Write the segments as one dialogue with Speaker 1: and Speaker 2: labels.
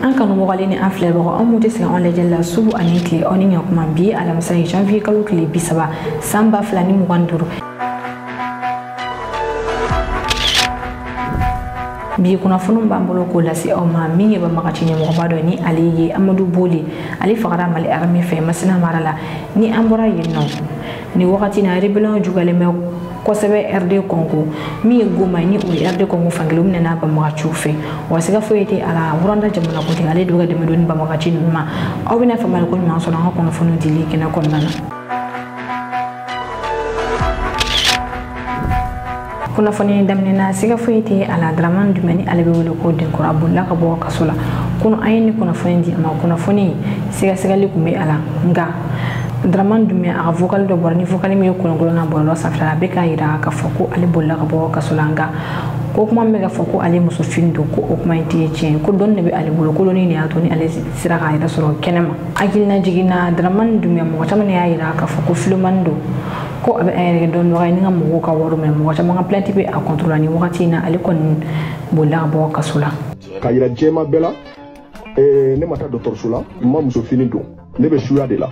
Speaker 1: an kanu mɔgɔlen ni an filɛbagaw an mun tɛ se ka an lajɛ la sugu ani tile aw ni ɲakuma bi alamisa ye janvier kalo tile 30 san 2025 bi kunnafoniw b'an bolo k'o lase aw ma min ye banbagaci ɲɛmɔgɔba dɔ ni ale ye Amadu Boli ale fagara Mali armée fɛ Masina mara la ni an bɔra yen nɔ ni wagati na rebellion jugalen bɛ kosɛbɛ RD Congo min ye Goma ni o ye RD Congo fankelen minɛ banbagaciw fɛ wa siga foyi tɛ a la Rwanda jamana kuntigi ale de bɛ ka dɛmɛ don banbagaci ninnu ma aw bɛna faamuyali ko ɲuman sɔrɔ an ka kunnafoniw dili kɛnɛ kɔnɔna na. Kunnafoni daminɛna siga foyi tɛ a la Dramane Dumani ale bɛ wele ko Denkura bolila ka bɔ kaso la kunu an ye ni kunnafoni di ma kunnafoni sɛgɛsɛgɛli kun bɛ a la nka Dramane Dumani a ka vocal dɔ bɔra ni vocal min ye kolonkolonna bɔlɔlɔ sanfɛ a bɛ k'a jira k'a fɔ ko ale bolila ka bɔ kaso la nka ko kuma bɛ ka fɔ ko ale muso fini don ko o kuma in tɛ tiɲɛ ko dɔnni de bɛ ale bolo koloni de y'a to ni ale sera k'a yɛrɛ sɔrɔ kɛnɛma hakilina jiginna Dramane Dumani mɔgɔ caman y'a jira k'a fɔ ko filomani don ko a bɛ an yɛrɛ dɔn dɔgɔ ni ka mɔgɔw ka wari minɛ mɔgɔ caman ka plainte bɛ a contre la ni wagati in na ale kɔni bolila ka bɔ kaso la
Speaker 2: ka yira jɛma bɛɛ la ne ma taa dɔgɔtɔrɔso la ma muso fini don ne bɛ suya de la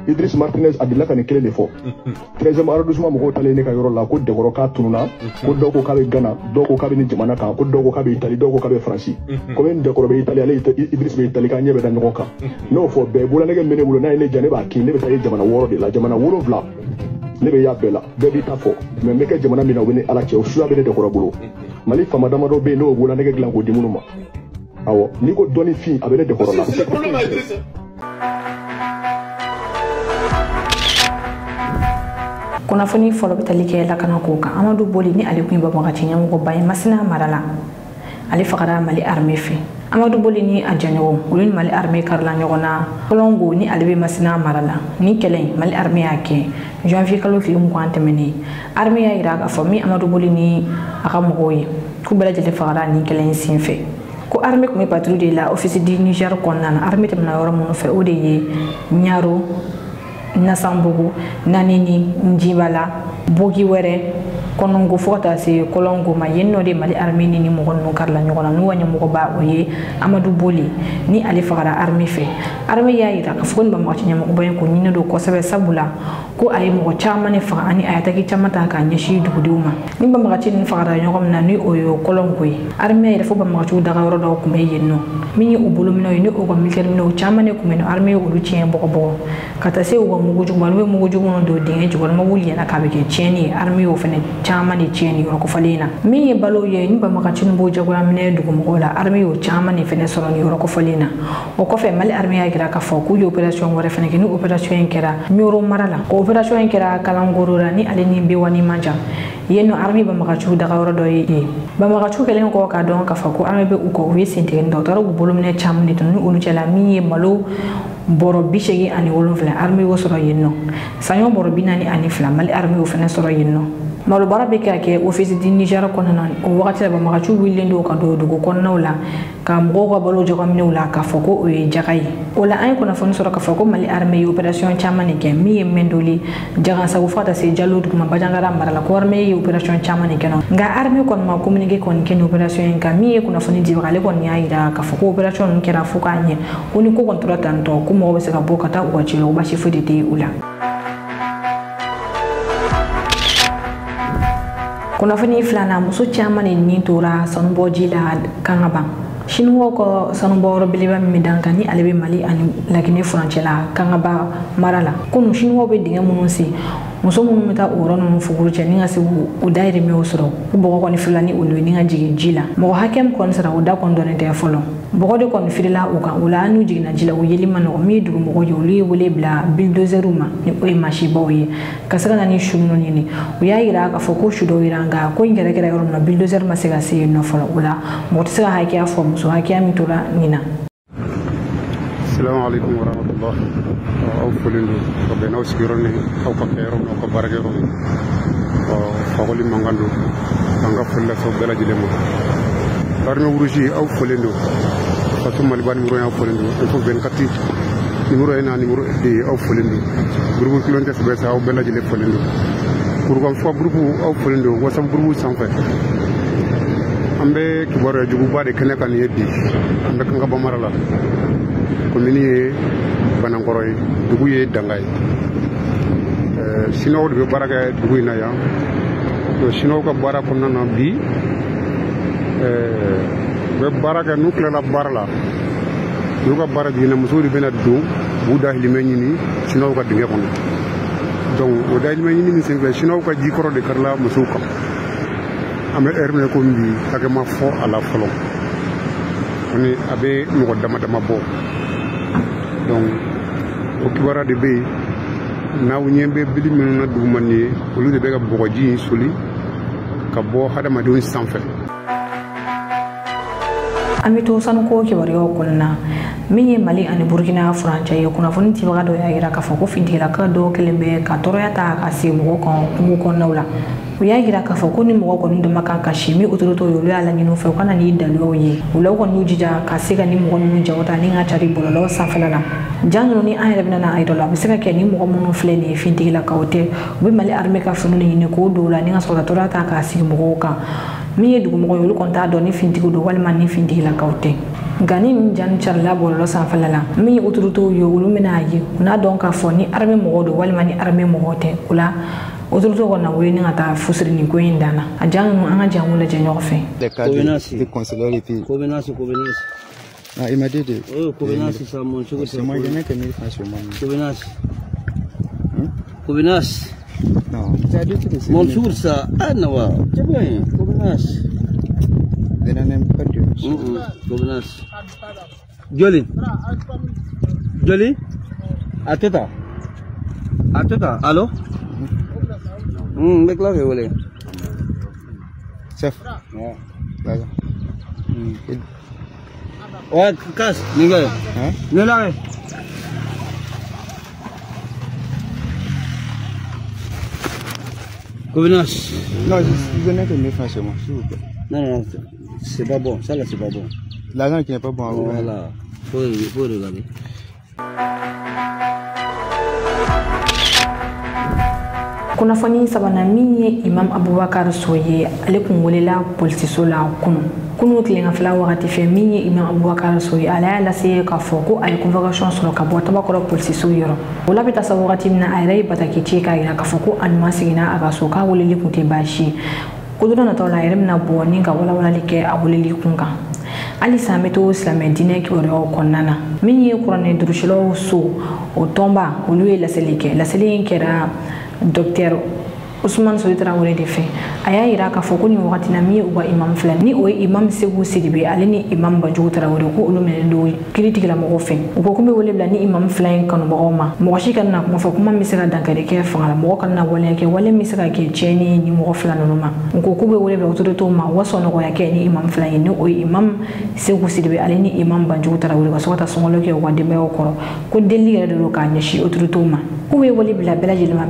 Speaker 2: Idriss Martinez a delila ka nin kelen de fɔ 13e arrondissement mɔgɔw talen ne ka yɔrɔ la ko Dekɔrɔ k'a tununa ko dɔw ko k'a bɛ Ghana dɔw ko k'a bɛ ni jamana kan ko dɔw ko k'a bɛ Italie dɔw ko k'a bɛ Faransi comme Dekɔrɔ bɛ Italie ale Idriss bɛ Italie k'a ɲɛ bɛ da ɲɔgɔn kan n'o fɔ bɛɛ bololanɛgɛ min bɛ ne bolo n'a ye ne ja ne b'a kin ne bɛ taa ye jamana 6 de la jamana 7 ne bɛ y'a bɛɛ la bɛɛ b'i ta fɔ mais n bɛ kɛ jamana min na o bɛ ni Ala cɛ o suya bɛ ne Dekɔrɔ bolo Mali faama damadɔ bɛ yen n'o bololanɛgɛ dilan k'o di minnu ma awɔ n'i ko dɔnni fin a bɛ ne Dekɔrɔ la
Speaker 1: kunnafoni fɔlɔ bɛ tali kɛ lakana ko kan Amadu Boli ni ale kun ye banbagaci ɲɛmɔgɔba ye Masina mara la ale fagara Mali armée fɛ Amadu Boli ni a jɛɲɔgɔn olu ni Mali armée karila ɲɔgɔn na Kolongo ni ale bɛ Masina mara la ni kɛlɛ Mali armée y'a kɛ janvier kalo tile 20 tɛmɛnen armée y'a jira k'a fɔ min Amadu Boli ni a ka mɔgɔw ye k'u bɛɛ lajɛlen fagara ni kɛlɛ in senfɛ ko armée kun bɛ patrouille de la office du Niger kɔnɔna na armée tɛmɛna yɔrɔ minnu fɛ o de ye Ɲaro Nasambugu Nanini Njibala Bogi wɛrɛ Konongo fo ka taa se Kolongo ma yen nɔ de Mali armée ni mɔgɔ ninnu karila ɲɔgɔn na n'u ka ɲɛmɔgɔba o ye Amadu Boli ni ale fagara armée fɛ armée y'a jira k'a fɔ ko nin banbagaci ɲɛmɔgɔba in ko ɲinɛ don kosɛbɛ sabula ko a ye mɔgɔ caman de faga ani a ye attaque caman ta k'a ɲɛsin dugudenw ma ni banbagaci ninnu fagara ɲɔgɔn min na ni o ye Kolongo ye armée yɛrɛ fo banbagaciw daga yɔrɔ dɔw kun bɛ yen nɔ min ye u bolo minɛw ye ni o ka militaire minɛw caman de kun bɛ yen armée olu tiɲɛ bɔgɔbɔgɔ ka taa se u ka mugu jugu ma n'u ye mugu jugu minnu don dingɛ jukɔrɔ wuli yɛlɛ k'a bɛ kɛ tiɲɛni ye armée y'o fɛnɛ caman de tiɲɛ ni yɔrɔ kofɔlen na min ye balo ye ni banbagaci ninnu b'o jagoya minɛ dugumɔgɔw la armée y'o caman de fɛnɛ sɔrɔ ni yɔrɔ kofɔlen na o kɔfɛ Mali armée y'a jira k'a fɔ k'u ye opération wɛrɛ fɛnɛ kɛ ni opération in kɛra Ɲoro mara la o opération in kɛra Kalangoro la ni ale ni Bewani Manja yen nɔ armée banbagaciw daga yɔrɔ dɔ ye banbagaciw kɛlen kɔ k'a dɔn k'a fɔ ko armée bɛ u kɔ u ye sen tigɛ dɔgɔtɔrɔ b'u bolo minɛ caman de tun ni olu cɛla min ye malo bɔrɔ 87 armée y'o sɔrɔ yen nɔ saɲɔ bɔrɔ 42 Mali armée y'o fɛnɛ sɔrɔ yen nɔ malo baara bɛ kɛ office du Niger kɔnɔna na o wagati la banbagaciw wililen don ka don dugu kɔnɔnaw la ka mɔgɔw ka balo jɔgɔminɛw la k'a fɔ ko o ye jaga ye o la an ye kunnafoni sɔrɔ k'a fɔ ko Mali armée ye opération caman de kɛ min ye Mendoli Jagansago fo ka taa se Jalo duguma Bajangara mara la ko armée ye opération caman de kɛ nka armée kɔni ma communiqué kɔni kɛ ni opération in kan min ye kunnafoni dibaga ale kɔni y'a jira k'a fɔ ko opération ninnu kɛra fo k'a ɲɛ ko ni ko kɔni tora tantɔ ko mɔgɔw bɛ se ka bɔ ka taa u ka ci la o baasi foyi de tɛ u la. Kunnafoni filanan muso caman de nin tora sanubɔji la kan ka ban Chinois ka sanubɔ yɔrɔ belebeleba min bɛ dan kan ni ale bɛ Mali ani Laginɛ furancɛ la kan ka ban mara la kunu Chinois bɛ dingɛ minnu sen muso minnu bɛ taa o yɔrɔ ninnu fuguru cɛ ni ka se u dayirimɛw sɔrɔ ko bɔgɔ kɔni firila ni olu ye ni ka jigin ji la mɔgɔ hakɛ min kɔni sara o da kɔni dɔnnen tɛ fɔlɔ bɔgɔ de kɔni firila o kan o la n'u jiginna ji la o yeli ma nɔgɔ min ye dugumɔgɔw ye olu ye wele bila bulldozeriw ma ni o ye masibaw ye ka se ka na ni su ninnu ɲini u y'a jira k'a fɔ ko su dɔw jira nka ko in kɛra yɔrɔ min na bulldozer ma se ka se yen nɔ fɔlɔ o la mɔgɔ tɛ se ka hakɛya fɔ muso hakɛya min tora nin na.
Speaker 3: Assalamu alaikum warahmatullah aw folen do ko be naw sigiro ni aw ka kero no ko barake ro fagoli mangando anga folle so bela jile mo arme wuruji aw folen do fatu mali ban muro aw folen do il faut 24 numéro ena numéro de aw folen do groupe kilonte so be sa aw bela jile folen do pour ko fo groupe aw folen do wasam groupe sans fait ambe kibaro juguba de kene kan yeddi ambe kan ba marala ko mini banankoroy dugu ye dangay sino de baraka dugu na ya to sino ko bara ko nana bi be baraka nukla la barla yuga bara dina musudi bena du buda hilmeni ni sino ko dinge ko donc o dal hilmeni ni sen sino ko jikoro de karla musuka ame erme ko mbi take ma fo ala folo oni abe mo dama dama bo donc o kibara de be naw ñembe bidi men na du manni o lu de be ga bogo ji suli ka bo hadama don sanfe
Speaker 1: amito san ko kibari o kunna minye Mali ani Burkina Franca ye kuna foni tibaga do ya ira ka foko findila ka do kelembe ka toroya ta ka si mo ko nawla uya gira ka foko ni mo ko ndo maka ka shimi uturuto yo ala nyino fe kana ni dalo ye ulo ko nujija ka siga ni mo no jawta ni nga chari bololo safala jangno ni ayre bina na idola bisaka ke ni mo mo fleni findila ka ote bi Mali arme ka funu ni ko do la ni nga so tora ta ka si mo ka mi dugu mo yo konta do ni findigo do wal man ni findila ka ote gani njan charla bololo safala mi uturuto yo ulumina yi una don ka foni arme mo do wal man ni arme mo hote ula uturuto ko na wini ngata fusiri ni ko indana ajang anga jangu la jenyo fe
Speaker 4: de conseiller puis
Speaker 5: Covenance.
Speaker 4: ah il m'a dit de
Speaker 5: Covenance ça mon chose
Speaker 4: c'est moi qui mets que 1000 francs sur moi
Speaker 5: Covenance
Speaker 4: non ça dit que c'est
Speaker 5: mon jour ça anawa c'est bien Covenance
Speaker 4: je n'aime pas de
Speaker 5: Covenance Joli Ateta allô mec là que vous
Speaker 4: chef d'accord
Speaker 5: ouais casse ninga
Speaker 4: hein
Speaker 5: ne là Covenance
Speaker 4: non je n'ai que 1000 francs sur moi s'il vous plaît
Speaker 5: non c'est pas bon ça là c'est pas bon
Speaker 4: l'argent qui n'est pas bon à vous
Speaker 5: voilà faut regarder
Speaker 1: kuna fani sabana minye Imam Abubakar Soye ale kungolela politiso la kunu tlenga fla wakati fe minye Imam Abubakar Soye ala la se ka foko ay convocation sur ka bota ba ko politiso yoro wala bita sa wakati na ay bataki cheka ila ka foko anma sigina aga soka woleli kunte bashi kuduna na tola irem na boni ka wala like awoleli kunka ali sameto islamé dine ki oro konnana minye kurane durushilo so o tomba oluye la selike kera Docteur Ousmane Solitra wore de fe aya ira ka foko ni wakati na mi uba imam fulani ni o imam Segu Sidibe ale ni imam Banjugu Traoré ko ulume do critique la mo fe ko kumbe wole bla ni imam fulani kanu boma mo shi kan na mo fa kuma misira dankare ke fangala mo kan na wole ke wole misira ke cheni ni mo fulani no ma ko kumbe wole bla to ma waso no ya ke ni imam fulani ni o imam Segu Sidibe ale ni imam Banjugu Traoré ko sota songolo ke wande me ko ko deli do ka nyashi to ma kuwe wole bla bela jilma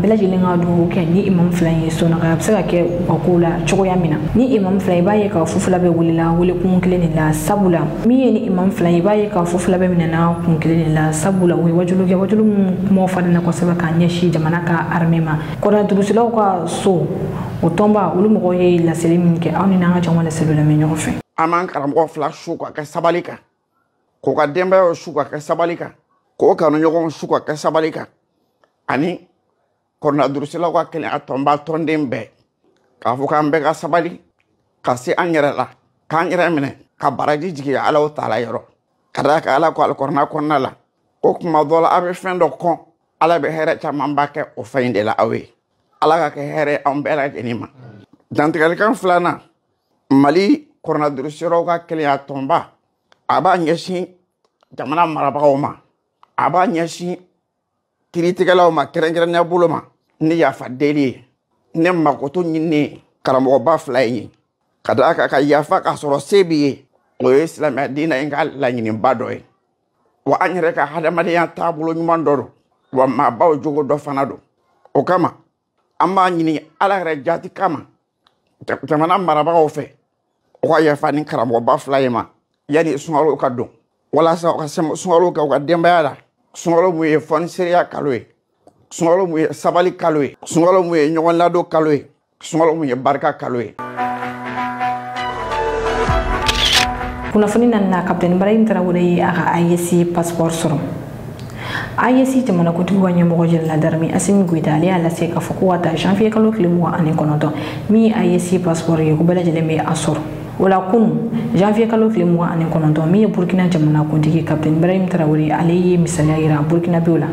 Speaker 1: do ke ni imam fulani so na ka saka ke bakula choya mina ni imam fulani baye ka fufula be wole kun kileni la sabula mi ni imam fulani baye ka fufula be mina na kun kileni la sabula we wajulu mo fada na ko saba ka nyashi jamana ka armema ko na durusila ko so o tomba ulu mo ye la selimin ke awni na nga jamala selula me nyo fe
Speaker 6: aman karam ko flash shu ko ka sabalika ko ka demba o shu ko ka sabalika ko ka no nyogon shu ko ka sabalika ani korna durusila ko kele atomba tondembe ka fu kan be ka sabali ka se anyere la ka anyere mine ka baraji jigi ala o taala yoro kada ka ala ko al korna konna la ko kuma dola abe fendo kon ala be here chamamba ke o feinde la awe ala ka ke here on be la denima dantigal kan flana Mali korna durusila ko kele atomba aba nyeshi jamana marabawma aba nyeshi kiritigalaw ma kerengerenya buloma ni yafa deli ne makoto nyine karamo ba fly kada ka yafa ka soro sebi o islam dina ingal la nyini badoy wa anyere ka hada madiya tabulo nyumandoro wa ma bawo jogo do fanado o kama amma nyini ala rejati kama jamana maraba o fe o yafa ni karamo ba fly ma yani sungalo ka do wala sa ka sungalo ka demba yala sungalo mu ye fon seria kaloe sungalo mu ye sabali kaloe sungalo mu ye nyogon lado kaloe sungalo mu ye barka kaloe
Speaker 1: kunnafoni na Captain Ibrahim Traoré aga IEC passport soro IEC jamana kuntigi wa ɲɛmɔgɔ Jenerali Darmi Assimi Goïta ale y'a lase k'a fɔ ko ka taa janvier kalo tile 29 min IEC passport ye ko bɛɛ lajɛlen bɛ a sɔrɔ wala kunu janvier kalo tile 29 min ye Burkina jamana kuntigi Captain Ibrahim Traoré ale ye misaliya yira Burkina bew la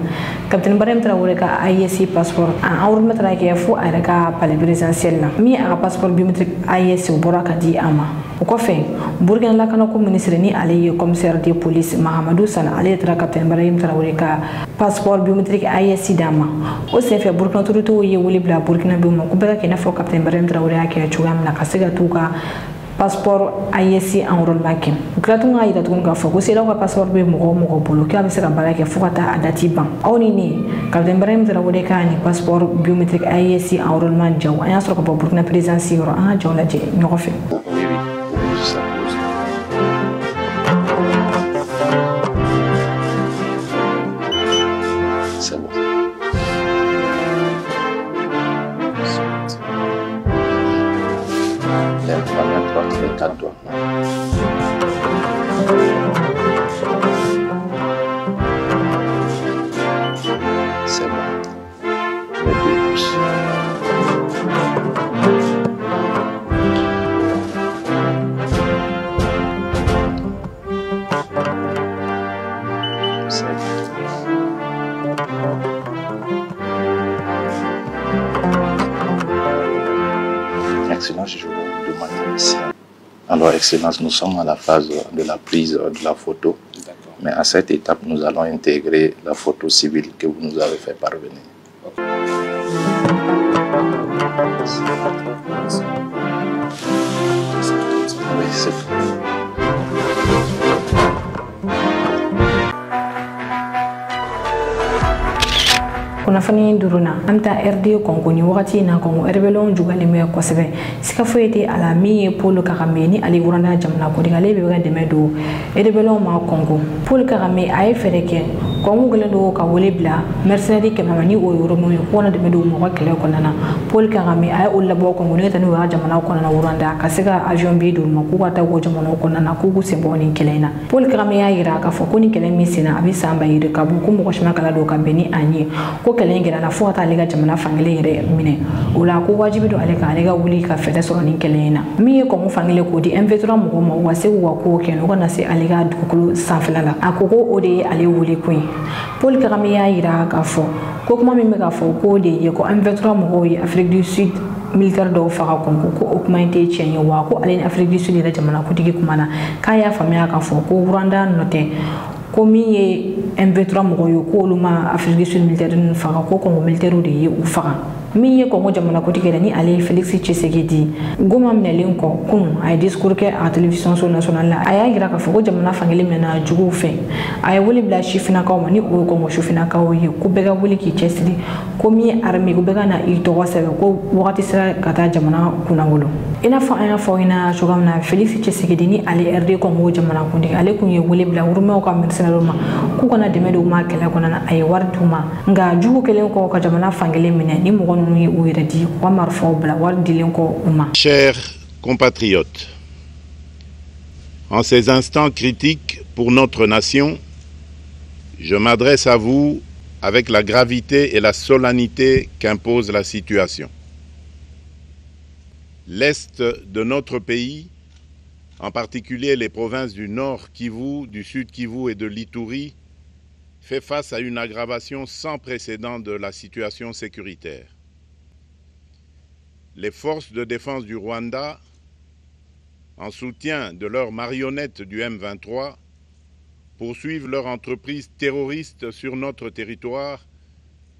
Speaker 1: Captain Ibrahim Traoré ka IEC passport a enregistrement kɛ fo a yɛrɛ ka palais présidentiel la min a ka passeport biométrique IEC bɔra ka di a ma o kɔfɛ Burkina lakanako ministre ni ale ye commissaire de police Mahamadou Sala ale tara Captain Ibrahim Traoré ka passeport biométrique IEC d'a ma o senfɛ Burkina autorités ye wele bila Burkina bew ma ko bɛɛ ka kɛ i n'a fɔ Captain Ibrahim Traoré y'a kɛ cogoya min na ka se ka t'u ka passeport IEC enrôlement kɛ u tila tun k'a yira tuguni k'a fɔ ko CEDEAO ka passeport bɛ mɔgɔ o mɔgɔ bolo k'a bɛ se ka baara kɛ fo ka taa a dati ban aw ni ne Captain Ibrahim Traoré ka ni passeport biométrique IEC enrôlement jaw an y'a sɔrɔ ka bɔ Burkina présidence yɔrɔ an ka jaw lajɛ ɲɔgɔn fɛ.
Speaker 7: C'est bon. Les deux pouces. C'est bon. Excellence, je vous demande ici. Alors, Excellence, nous sommes à la phase de la prise de la photo. Mais à cette étape, nous allons intégrer la photo civile que vous nous avez fait parvenir. Oui, c'est tout.
Speaker 1: kunnafoni duruna an bɛ taa RD Congo ni wagati in na Congo rebellion jugalen bɛ kosɛbɛ sika foyi tɛ a la min ye Paul Kagame ni ale wuranda jamana kuntigi ale bɛ ka dɛmɛ don rebellion ma Congo Paul Kagame a ye fɛɛrɛ kɛ Congo kɛlen don ka wele bila mercenaires 100 ni o ye Oromo ye ko na dɛmɛ don mɔgɔ kɛlɛ kɔnɔna na Paul Kagame a ye olu labɔ Congo ni ka taa n'u ka jamana kɔnɔna wuranda ka se ka avion bi d'olu ma k'u ka taa o jamana kɔnɔna na k'u k'u sen bɔ nin kɛlɛ in na Paul Kagame y'a yira k'a fɔ ko ni kɛlɛ min senna a bɛ san ba yiri ka bɔ ko mɔgɔ si ma kala don ka bɛn ni a ye ko kɛlɛ in kɛra fo ka taa ale ka jamana fankelen yɛrɛ minɛ o la ko wajibi don ale kan ale ka wuli ka fɛɛrɛ sɔrɔ nin kɛlɛ in na min ye Congo fankelen k'o di M23 mɔgɔw ma u ka se k'u ka kow kɛ u ka na se ale ka dugukolo sanfɛla la a ko ko o de ye ale wele kun ye Paul Kagame y'a yira k'a fɔ ko kuma min bɛ k'a fɔ k'o de ye ko M23 mɔgɔw ye Afrique du Sud militaire dɔw faga Congo ko o kuma in tɛ tiɲɛ ye wa ko ale ni Afrique du Sud yɛrɛ jamana kuntigi kuma na k'a y'a faamuya k'a fɔ ko Rwanda nɔ tɛ ko min ye M23 mɔgɔw ye ko olu ma Afrique du Sud militaire ninnu faga ko Congo militaire de ye u faga min ye Congo jamana kuntigi yɛrɛ ni ale ye Félix Tshisekedi goma minɛlen kɔ kunun a ye discours kɛ a télévision so nationale la a y'a yira k'a fɔ ko jamana fankelen minɛna juguw fɛ a ye wele bila sifinnakaw ma ni o ye Congo sifinnakaw ye ko bɛɛ ka wuli k'i cɛsiri ko min ye armée ko bɛɛ ka na i tɔgɔ sɛbɛn ko wagati sera ka taa jamana kunnawolo i n'a fɔ an y'a fɔ ɲɛna cogoya min na Félix Tshisekedi ni ale RD Congo jamana kuntigi ale kun ye wele bila Urumɛw ka mercenaires ma k'u kana dɛmɛ don u ma kɛlɛ kɔnɔna na a ye wari d'u ma nka jugu kɛlen kɔ ka jamana fankelen minɛ ni mɔgɔ
Speaker 8: Chers compatriotes, en ces instants critiques pour notre nation, je m'adresse à vous avec la gravité et la solennité qu'impose la situation. L'Est de notre pays, en particulier les provinces du Nord Kivu, du Sud Kivu et de l'Ituri, fait face à une aggravation sans précédent de la situation sécuritaire. Les forces de défense du Rwanda, en soutien de leurs marionnettes du M23, poursuivent leur entreprise terroriste sur notre territoire,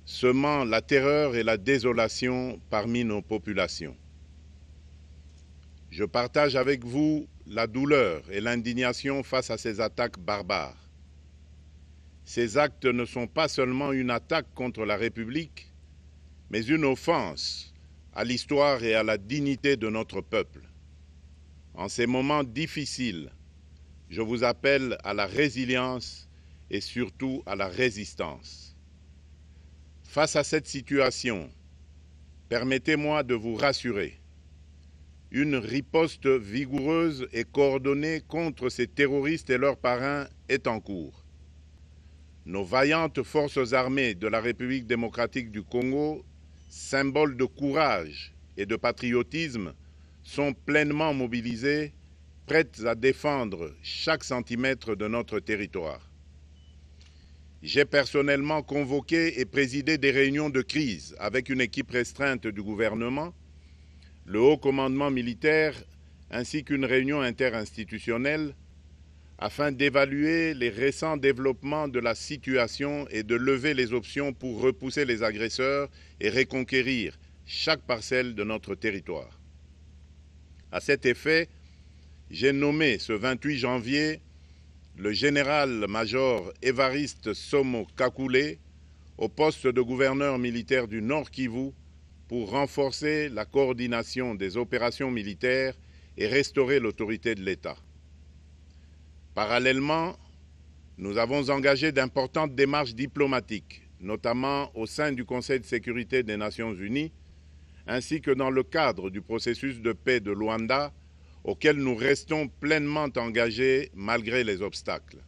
Speaker 8: semant la terreur et la désolation parmi nos populations. Je partage avec vous la douleur et l'indignation face à ces attaques barbares. Ces actes ne sont pas seulement une attaque contre la République, mais une offense à l'histoire et à la dignité de notre peuple. En ces moments difficiles, je vous appelle à la résilience et surtout à la résistance. Face à cette situation, permettez-moi de vous rassurer. une riposte vigoureuse et coordonnée contre ces terroristes et leurs parrains est en cours. Nos vaillantes forces armées de la République démocratique du Congo, symboles de courage et de patriotisme, sont pleinement mobilisées, prêtes à défendre chaque centimètre de notre territoire. J'ai personnellement convoqué et présidé des réunions de crise avec une équipe restreinte du gouvernement, le haut commandement militaire ainsi qu'une réunion interinstitutionnelle afin d'évaluer les récents développements de la situation et de lever les options pour repousser les agresseurs et reconquérir chaque parcelle de notre territoire. À cet effet, j'ai nommé ce 28 janvier le général-major Évariste Somo Kakule au poste de gouverneur militaire du Nord Kivu pour renforcer la coordination des opérations militaires et restaurer l'autorité de l'État. Parallèlement, nous avons engagé d'importantes démarches diplomatiques, notamment au sein du Conseil de sécurité des Nations Unies, ainsi que dans le cadre du processus de paix de Luanda, auquel nous restons pleinement engagés malgré les obstacles.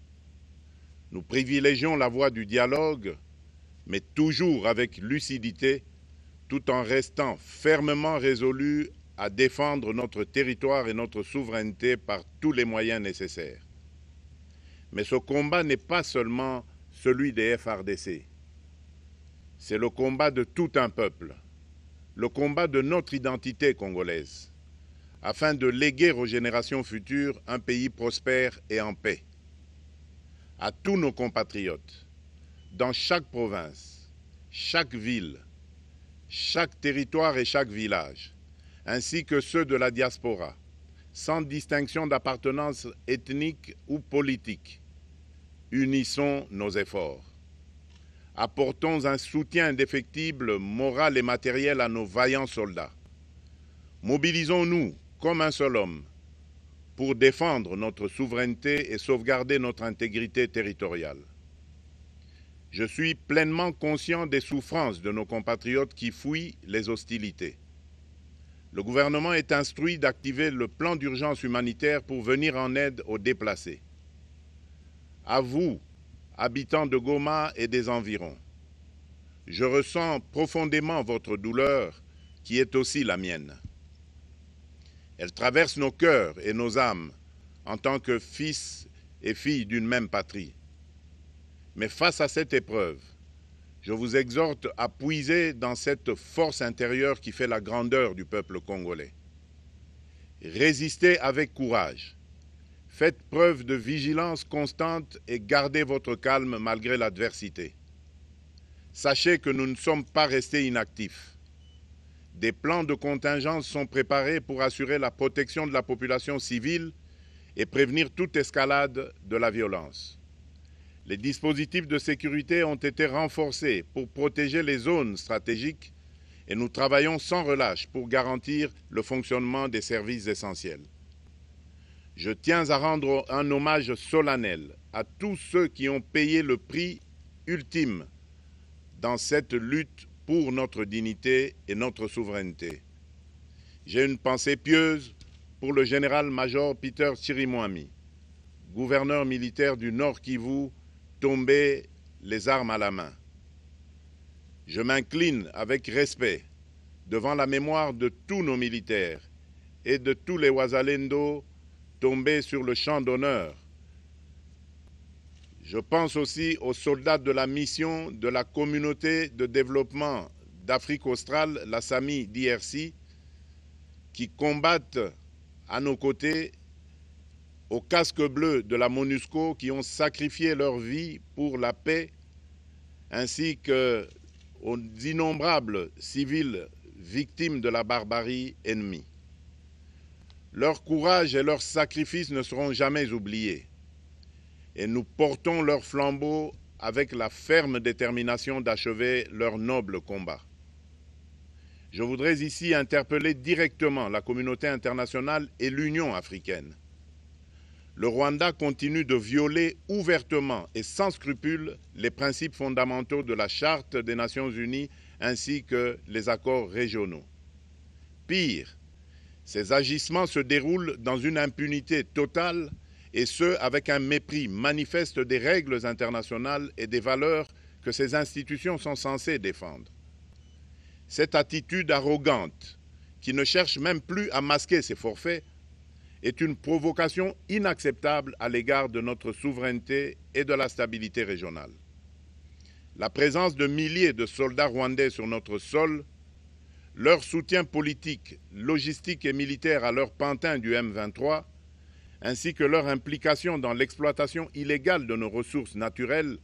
Speaker 8: Nous privilégions la voie du dialogue, mais toujours avec lucidité, tout en restant fermement résolus à défendre notre territoire et notre souveraineté par tous les moyens nécessaires. Mais ce combat n'est pas seulement celui des FARDC. C'est le combat de tout un peuple, le combat de notre identité congolaise, afin de léguer aux générations futures un pays prospère et en paix. À tous nos compatriotes, dans chaque province, chaque ville, chaque territoire et chaque village, ainsi que ceux de la diaspora, sans distinction d'appartenance ethnique ou politique, unissons nos efforts. Apportons un soutien indéfectible, moral et matériel à nos vaillants soldats. Mobilisons-nous comme un seul homme pour défendre notre souveraineté et sauvegarder notre intégrité territoriale. Je suis pleinement conscient des souffrances de nos compatriotes qui fuient les hostilités. Le gouvernement est instruit d'activer le plan d'urgence humanitaire pour venir en aide aux déplacés. À vous, habitants de Goma et des environs, je ressens profondément votre douleur qui est aussi la mienne. Elle traverse nos cœurs et nos âmes en tant que fils et filles d'une même patrie. Mais face à cette épreuve, je vous exhorte à puiser dans cette force intérieure qui fait la grandeur du peuple congolais. Résistez avec courage. Faites preuve de vigilance constante et gardez votre calme malgré l'adversité. Sachez que nous ne sommes pas restés inactifs. Des plans de contingence sont préparés pour assurer la protection de la population civile et prévenir toute escalade de la violence. Les dispositifs de sécurité ont été renforcés pour protéger les zones stratégiques et nous travaillons sans relâche pour garantir le fonctionnement des services essentiels. Je tiens à rendre un hommage solennel à tous ceux qui ont payé le prix ultime dans cette lutte pour notre dignité et notre souveraineté. J'ai une pensée pieuse pour le général-major Peter Chirimwami, gouverneur militaire du Nord Kivu, tombé les armes à la main. Je m'incline avec respect devant la mémoire de tous nos militaires et de tous les Wazalendo tombés sur le champ d'honneur. Je pense aussi aux soldats de la mission de la communauté de développement d'Afrique australe, la SAMI d'IRC, qui combattent à nos côtés aux casques bleus de la MONUSCO qui ont sacrifié leur vie pour la paix, ainsi qu'aux innombrables civils victimes de la barbarie ennemie. Leur courage et leur sacrifice ne seront jamais oubliés, et nous portons leur flambeau avec la ferme détermination d'achever leur noble combat. Je voudrais ici interpeller directement la communauté internationale et l'Union africaine. Le Rwanda continue de violer ouvertement et sans scrupule les principes fondamentaux de la Charte des Nations Unies ainsi que les accords régionaux. Pire, Ces agissements se déroulent dans une impunité totale, et ce, avec un mépris manifeste des règles internationales et des valeurs que ces institutions sont censées défendre. Cette attitude arrogante, qui ne cherche même plus à masquer ses forfaits, est une provocation inacceptable à l'égard de notre souveraineté et de la stabilité régionale. La présence de milliers de soldats rwandais sur notre sol, leur soutien politique, logistique et militaire à leur pantin du M23, ainsi que leur implication dans l'exploitation illégale de nos ressources naturelles,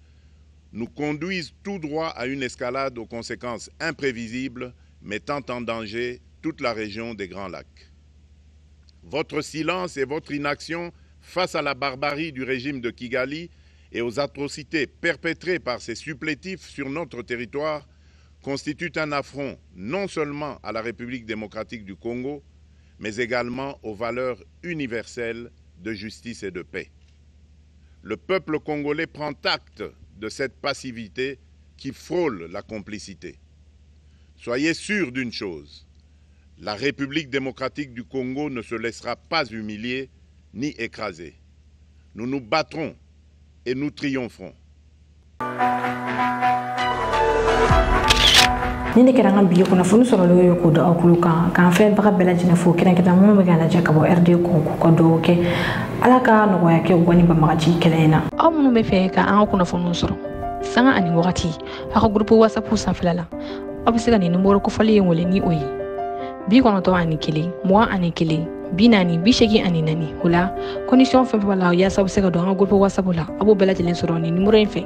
Speaker 8: nous conduisent tout droit à une escalade aux conséquences imprévisibles, mettant en danger toute la région des Grands Lacs. Votre silence et votre inaction face à la barbarie du régime de Kigali et aux atrocités perpétrées par ses supplétifs sur notre territoire constituent un affront non seulement à la République démocratique du Congo, mais également aux valeurs universelles de justice et de paix. Le peuple congolais prend acte de cette passivité qui frôle la complicité. Soyez sûrs d'une chose, la République démocratique du Congo ne se laissera pas humilier ni écraser. Nous nous battrons et nous triompherons.
Speaker 1: Nini keranga biyo kuna funu soro lo yo ko do akuluka kan fe baga bela jina fo kiran kita mo be gana jaka bo RD ko do ke alaka no ya ke woni ba magaci kelena amunu be fe ka an kuna funu soro sanga ani wakati aka groupe WhatsApp sa filala obisiga ni numero ko fali ngole ni oyi bi kono to ani kili mo ani kili binani bishegi ani nani hula condition fe wala ya sabu sega do an groupe WhatsApp la abo bela jelen soro ni numero en fe